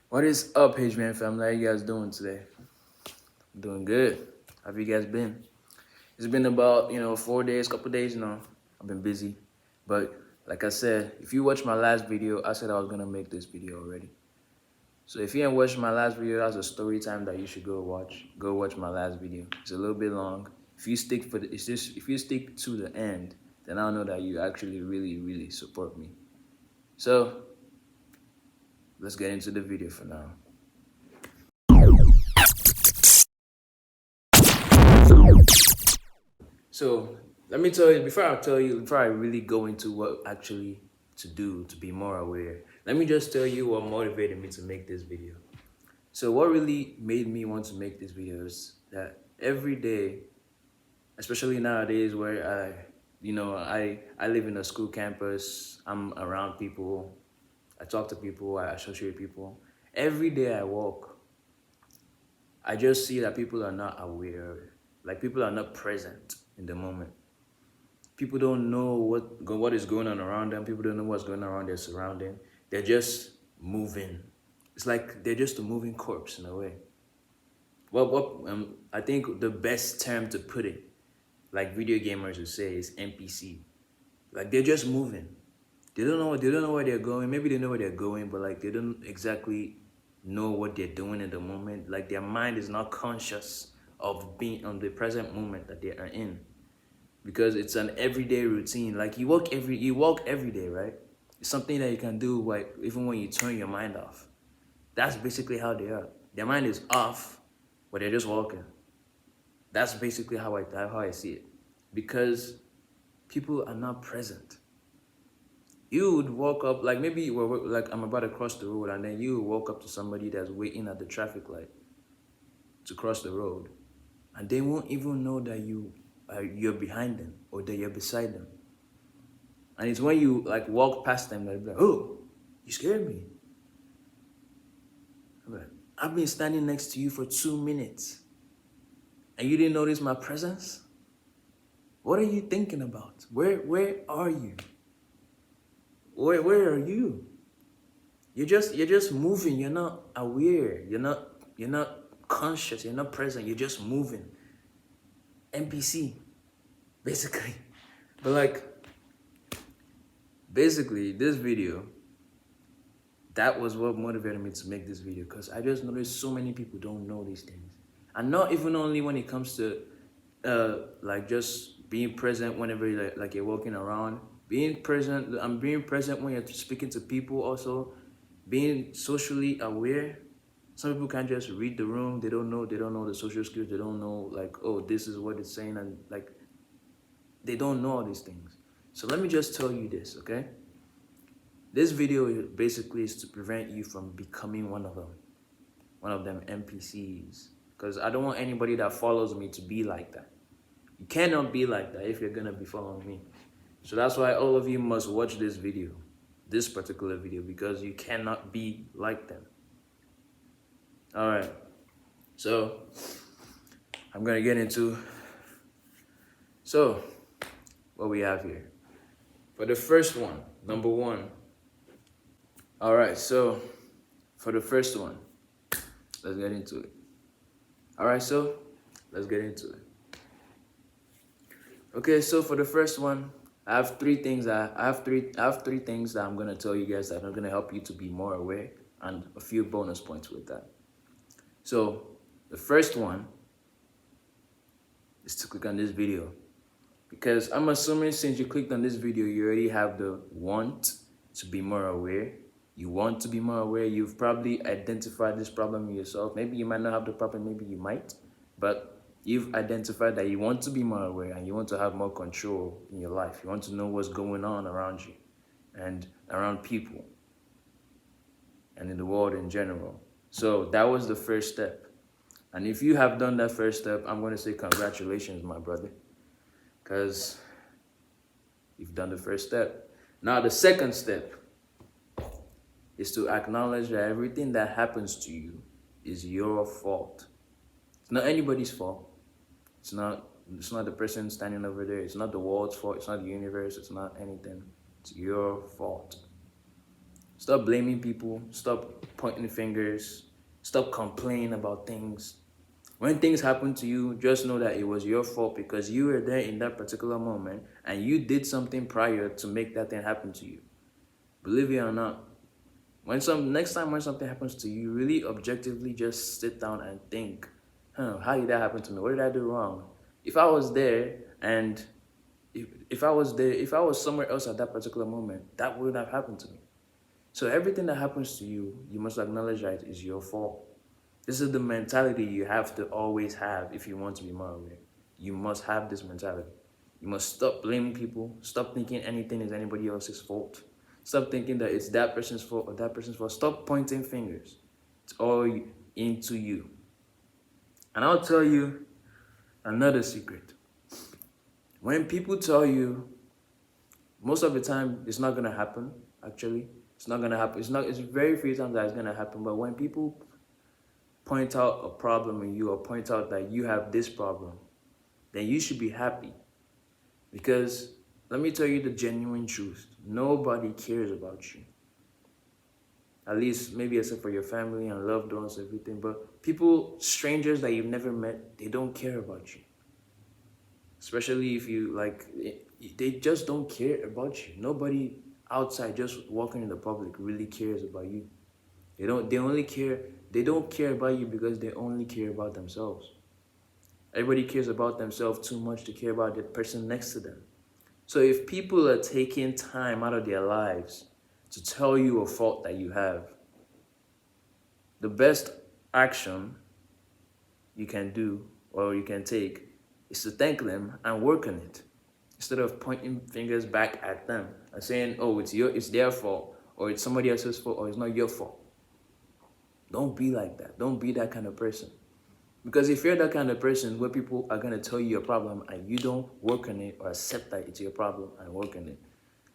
What is up, Pageman family? How you guys doing today? Doing good. How have you guys been? It's been about 4 days, couple days now. I've been busy, but like I said, if you watch my last video, I said I was gonna make this video already. So if you ain't watched my last video, that's a story time that you should go watch. Go watch my last video. It's a little bit long. If you stick if you stick to the end, then I'll know that you actually really support me. So let's get into the video for now. So let me tell you, before I really go into what actually to do to be more aware, let me just tell you what motivated me to make this video. So what really made me want to make this video is that every day, especially nowadays where I live in a school campus, I'm around people, I talk to people, I associate people. Every day I walk, I just see that people are not aware, like people are not present in the moment. People don't know what is going on around them. People don't know what's going on around their surrounding. They're just moving. It's like they're just a moving corpse in a way. I think the best term to put it, like video gamers would say, is NPC. Like they're just moving. They don't know where they're going. Maybe they know where they're going, but like they don't exactly know what they're doing in the moment. Like their mind is not conscious of being on the present moment that they are in, because it's an everyday routine. Like you walk every day, right? It's something that you can do like even when you turn your mind off. That's basically how they are. Their mind is off, but they're just walking. That's basically how I see it, because people are not present. You would walk up, like maybe you were like I'm about to cross the road, and then you walk up to somebody that's waiting at the traffic light to cross the road, and they won't even know that you're behind them or that you're beside them. And it's when you like walk past them that they'll be like, "Oh, you scared me." I'm like, I've been standing next to you for 2 minutes and you didn't notice my presence? What are you thinking about? Where are you? Where are you? You're just moving. You're not aware. You're not conscious. You're not present. You're just moving. NPC, basically. But like, basically, this video, that was what motivated me to make this video, because I just noticed so many people don't know these things. And not even only when it comes to like just being present whenever you're walking around, being present. I'm being present when you're speaking to people, also being socially aware. Some people can't just read the room. They don't know the social skills. They don't know like, oh, this is what it's saying, and like they don't know all these things. So let me just tell you this, okay? This video basically is to prevent you from becoming one of them NPCs. Because I don't want anybody that follows me to be like that. You cannot be like that if you're gonna be following me. So that's why all of you must watch this video, this particular video, because you cannot be like them. All right. So I'm gonna get into what we have here. For the first one, number one. All right. So for the first one, let's get into it. All right. So let's get into it. Okay, so for the first one, I have three things that I'm gonna tell you guys that are gonna help you to be more aware, and a few bonus points with that. So the first one is to click on this video, because I'm assuming since you clicked on this video, you already have the want to be more aware. You want to be more aware. You've probably identified this problem in yourself. Maybe you might not have the problem, maybe you might, but you've identified that you want to be more aware and you want to have more control in your life. You want to know what's going on around you and around people and in the world in general. So that was the first step. And if you have done that first step, I'm going to say congratulations, my brother, because you've done the first step. Now, the second step is to acknowledge that everything that happens to you is your fault. It's not anybody's fault. It's not the person standing over there. It's not the world's fault. It's not the universe. It's not anything. It's your fault. Stop blaming people. Stop pointing fingers. Stop complaining about things. When things happen to you, just know that it was your fault because you were there in that particular moment and you did something prior to make that thing happen to you. Believe it or not, next time when something happens to you, really objectively just sit down and think, how did that happen to me? What did I do wrong? If I was there and if I was there, if I was somewhere else at that particular moment, that wouldn't have happened to me. So everything that happens to you, you must acknowledge that is your fault. This is the mentality you have to always have if you want to be more aware. You must have this mentality. You must stop blaming people. Stop thinking anything is anybody else's fault. Stop thinking that it's that person's fault or that person's fault. Stop pointing fingers. It's all into you. And I'll tell you another secret. When people tell you, most of the time, it's not going to happen, actually. It's not going to happen. It's very few times that it's going to happen. But when people point out a problem in you or point out that you have this problem, then you should be happy. Because let me tell you the genuine truth. Nobody cares about you. At least maybe except for your family and loved ones, everything. But people, strangers that you've never met, they don't care about you. Especially if you they just don't care about you. Nobody outside just walking in the public really cares about you. They don't care about you because they only care about themselves. Everybody cares about themselves too much to care about the person next to them. So if people are taking time out of their lives to tell you a fault that you have, the best action you can do or you can take is to thank them and work on it. Instead of pointing fingers back at them and saying, oh, it's their fault, or it's somebody else's fault, or it's not your fault. Don't be like that. Don't be that kind of person. Because if you're that kind of person where people are going to tell you your problem and you don't work on it or accept that it's your problem and work on it,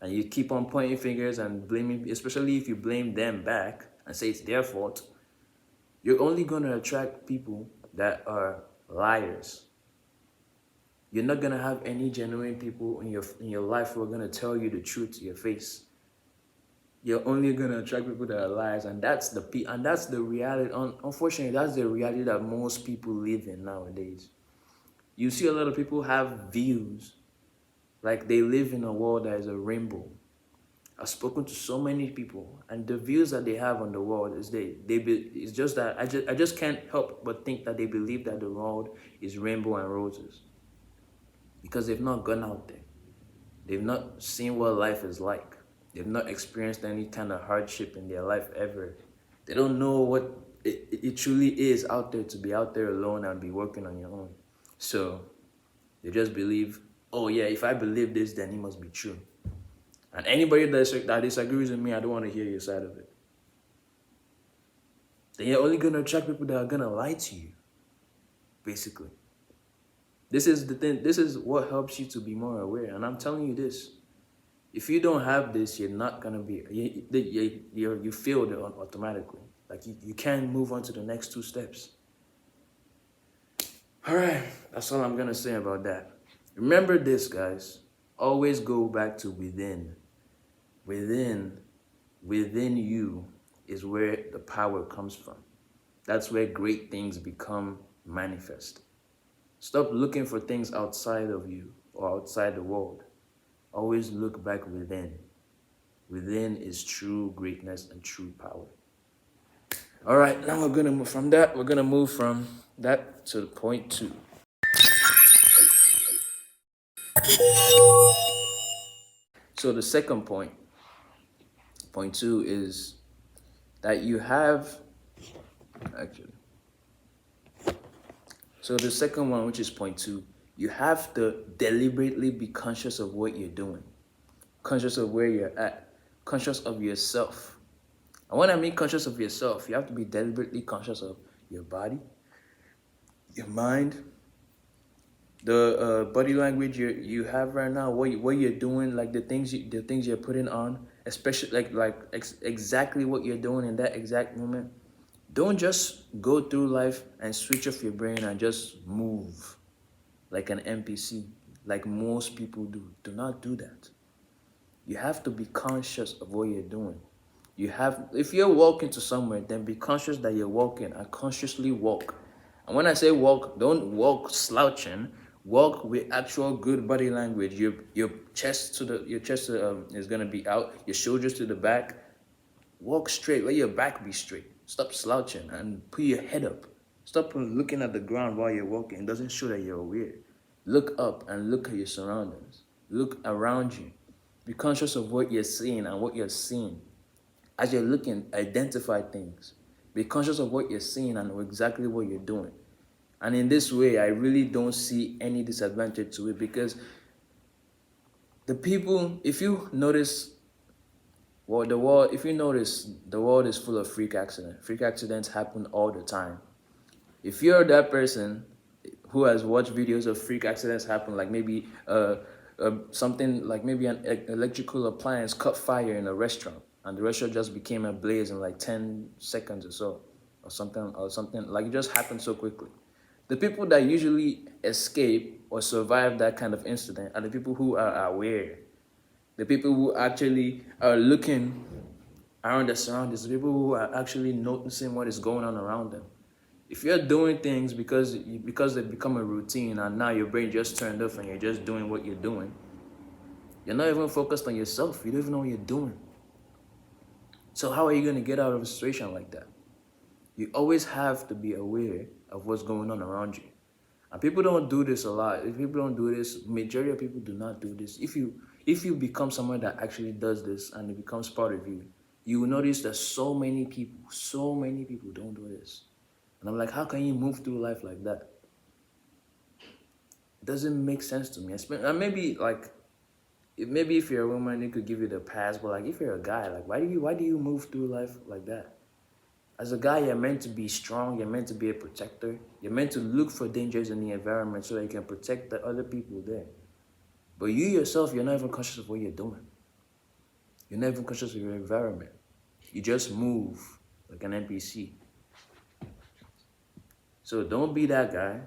and you keep on pointing fingers and blaming, especially if you blame them back and say it's their fault, you're only going to attract people that are liars. You're not going to have any genuine people in your life who are going to tell you the truth to your face. You're only going to attract people that are liars, and that's the reality. Unfortunately, that's the reality that most people live in nowadays. You see a lot of people have views like they live in a world that is a rainbow. I've spoken to so many people, and the views that they have on the world is it's just that I just can't help but think that they believe that the world is rainbow and roses. Because they've not gone out there. They've not seen what life is like. They've not experienced any kind of hardship in their life ever. They don't know what it truly is out there to be out there alone and be working on your own. So they just believe, oh yeah, if I believe this, then it must be true. And anybody that disagrees with me, I don't want to hear your side of it. Then you're only going to attract people that are going to lie to you, basically. This is the thing. This is what helps you to be more aware. And I'm telling you this. If you don't have this, you're not going to be, you failed automatically. Like you can't move on to the next 2 steps. All right. That's all I'm going to say about that. Remember this, guys. Always go back to within. Within you is where the power comes from. That's where great things become manifest. Stop looking for things outside of you or outside the world. Always look back within. Within is true greatness and true power. All right, now we're going to move from that. We're going to move from that to point 2. So the second point 2 is that you have, so the second one, which is point 2, you have to deliberately be conscious of what you're doing, conscious of where you're at, conscious of yourself. And when I mean conscious of yourself, you have to be deliberately conscious of your body, your mind, the body language you have right now, what you're doing, like the things you're putting on, especially exactly what you're doing in that exact moment. Don't just go through life and switch off your brain and just move like an NPC, like most people do. Do not do that. You have to be conscious of what you're doing. You have, if you're walking to somewhere, then be conscious that you're walking and consciously walk. And when I say walk, don't walk slouching. Walk with actual good body language. Your chest to the your chest is gonna be out. Your shoulders to the back. Walk straight. Let your back be straight. Stop slouching and put your head up. Stop looking at the ground while you're walking. It doesn't show that you're aware. Look up and look at your surroundings. Look around you. Be conscious of what you're seeing and what you're seeing. As you're looking, identify things. Be conscious of what you're seeing and know exactly what you're doing. And in this way, I really don't see any disadvantage to it, because the people, if you notice, well, if you notice, the world is full of freak accidents. Freak accidents happen all the time. If you're that person who has watched videos of freak accidents happen, like maybe something like maybe an electrical appliance caught fire in a restaurant, and the restaurant just became ablaze in like 10 seconds or so, or something like it just happened so quickly. The people that usually escape or survive that kind of incident are the people who are aware, the people who actually are looking around their surroundings, the people who are actually noticing what is going on around them. If you're doing things because they become a routine and now your brain just turned off and you're just doing what you're doing, you're not even focused on yourself. You don't even know what you're doing. So how are you going to get out of a situation like that? You always have to be aware of what's going on around you. And people don't do this a lot. If people don't do this, majority of people do not do this. If you become someone that actually does this and it becomes part of you, you will notice that so many people don't do this. And I'm like, how can you move through life like that? It doesn't make sense to me. And maybe if you're a woman, it could give you the pass. But like, if you're a guy, like, why do you move through life like that? As a guy, you're meant to be strong. You're meant to be a protector. You're meant to look for dangers in the environment so that you can protect the other people there. But you yourself, you're not even conscious of what you're doing. You're not even conscious of your environment. You just move like an NPC. So don't be that guy.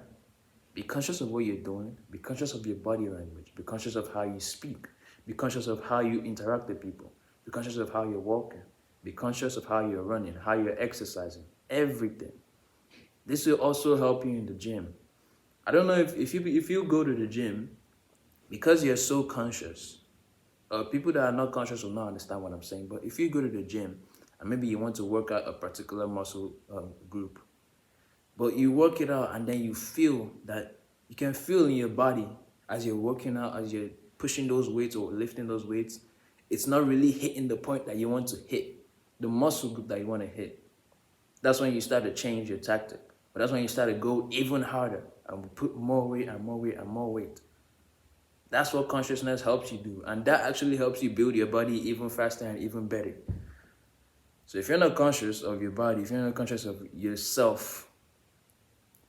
Be conscious of what you're doing. Be conscious of your body language. Be conscious of how you speak. Be conscious of how you interact with people. Be conscious of how you're walking. Be conscious of how you're running, how you're exercising, everything. This will also help you in the gym. I don't know if you go to the gym, because you're so conscious, people that are not conscious will not understand what I'm saying, but if you go to the gym and maybe you want to work out a particular muscle group, but you work it out and then you feel that, you can feel in your body as you're working out, as you're pushing those weights or lifting those weights, it's not really hitting the point that you want to hit, the muscle group that you want to hit. That's when you start to change your tactic. But that's when you start to go even harder and put more weight and more weight and more weight. That's what consciousness helps you do. And that actually helps you build your body even faster and even better. So if you're not conscious of your body, if you're not conscious of yourself,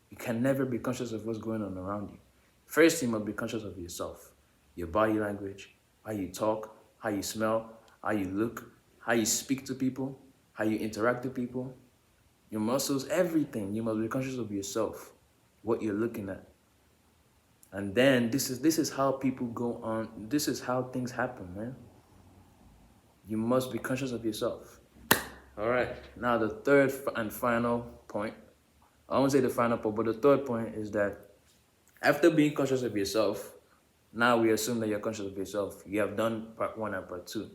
you can never be conscious of what's going on around you. First, you must be conscious of yourself, your body language, how you talk, how you smell, how you look, how you speak to people, how you interact with people, your muscles, everything. You must be conscious of yourself, what you're looking at. And then this is how people go on. This is how things happen, man. You must be conscious of yourself. All right. Now the third and final point. I won't say the final point, but the third point is that after being conscious of yourself, now we assume that you're conscious of yourself. You have done part 1 and part 2.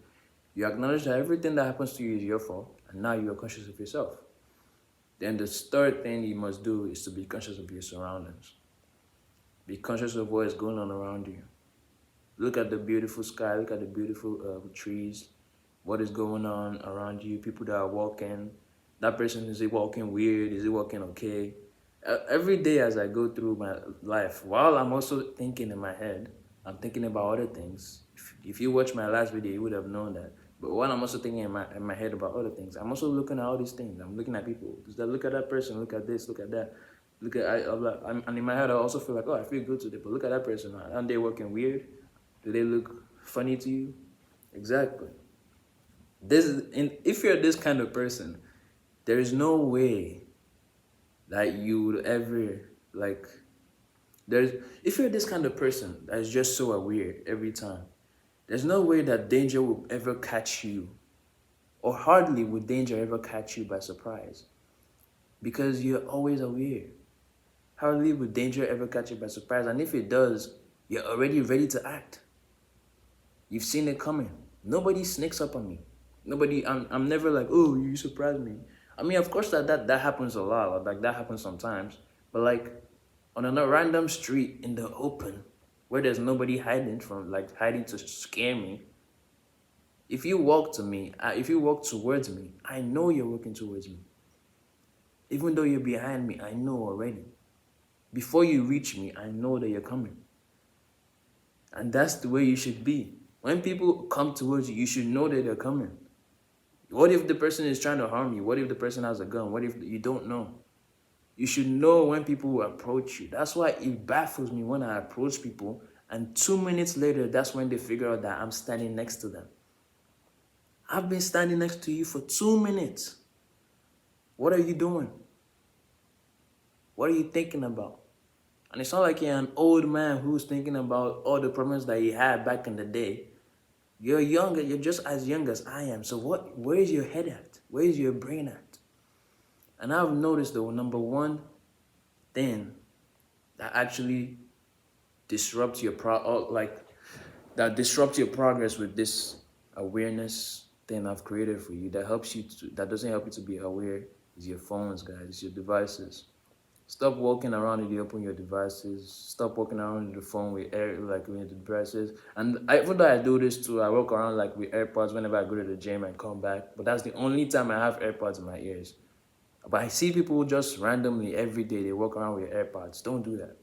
You acknowledge that everything that happens to you is your fault, and now you are conscious of yourself. Then the third thing you must do is to be conscious of your surroundings. Be conscious of what is going on around you. Look at the beautiful sky, look at the beautiful trees, what is going on around you, people that are walking. That person, is he walking weird? Is he walking okay? Every day as I go through my life, while I'm also thinking in my head, I'm thinking about other things. If you watch my last video, you would have known that. But while I'm also thinking in my head about other things, I'm also looking at all these things. I'm looking at people. Look at that person, look at this, look at that. And in my head, I also feel like, oh, I feel good today. But look at that person. Aren't they working weird? Do they look funny to you? Exactly. If you're this kind of person, there is no way that you would ever, if you're this kind of person that is just so aware every time, there's no way that danger will ever catch you or hardly would danger ever catch you by surprise because you're always aware. Hardly would danger ever catch you by surprise, and if it does, you're already ready to act. You've seen it coming. Nobody sneaks up on me. Nobody. I'm never like, oh, you surprised me. I mean, of course that happens a lot. Like that happens sometimes. But like on a random street in the open, where there's nobody hiding to scare me. If you walk to me, if you walk towards me, I know you're walking towards me. Even though you're behind me, I know already. Before you reach me, I know that you're coming. And that's the way you should be. When people come towards you, you should know that they're coming. What if the person is trying to harm you? What if the person has a gun? What if you don't know? You should know when people will approach you. That's why it baffles me when I approach people and 2 minutes later, that's when they figure out that I'm standing next to them. I've been standing next to you for 2 minutes. What are you doing? What are you thinking about? And it's not like you're an old man who's thinking about all the problems that he had back in the day. You're younger, you're just as young as I am. So where is your head at? Where is your brain at? And I've noticed the number one thing that actually disrupts your disrupts your progress with this awareness thing I've created for you, that doesn't help you to be aware, is your phones, guys. It's your devices. Stop walking around if you open your devices. Stop walking around with the phone with with the devices. And even though I do this too, I walk around like with AirPods whenever I go to the gym and come back. But that's the only time I have AirPods in my ears. But I see people just randomly every day, they walk around with AirPods. Don't do that.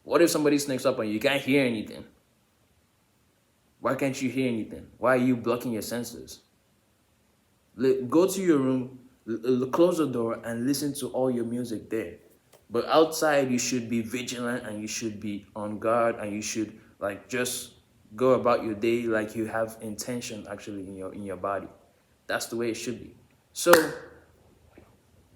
What if somebody sneaks up on you? You can't hear anything. Why can't you hear anything? Why are you blocking your senses? Go to your room, close the door, and listen to all your music there. But outside, you should be vigilant and you should be on guard and you should just go about your day like you have intention actually in your body. That's the way it should be. So,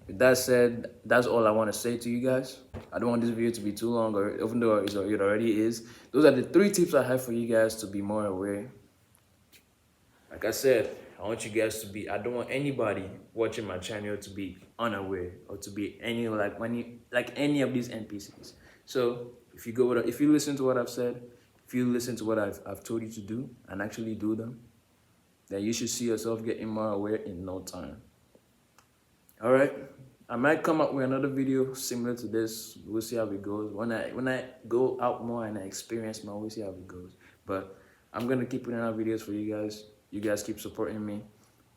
with that said, that's all I want to say to you guys. I don't want this video to be too long, or even though it already is. Those are the 3 tips I have for you guys to be more aware. Like I said, I want you guys to be, I don't want anybody watching my channel to be unaware or to be any of these NPCs. So if you listen to what I've said, if you listen to what I've told you to do and actually do them, then you should see yourself getting more aware in no time. All right, I might come up with another video similar to this. We'll see how it goes. When I go out more and I experience more, we'll see how it goes. But I'm gonna keep putting out videos for you guys. You guys keep supporting me.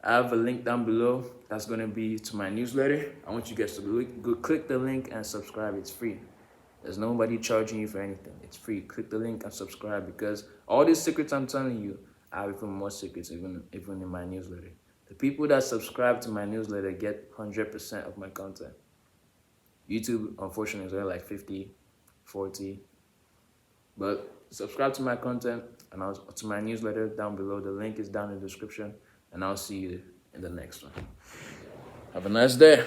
I have a link down below that's gonna be to my newsletter. I want you guys to go click the link and subscribe. It's free. There's nobody charging you for anything. It's free. Click the link and subscribe, because all these secrets I'm telling you, I have even more secrets even in my newsletter. The people that subscribe to my newsletter get 100% of my content. YouTube, unfortunately, is only like 50, 40. But subscribe to my content and to my newsletter down below. The link is down in the description. And I'll see you in the next one. Have a nice day.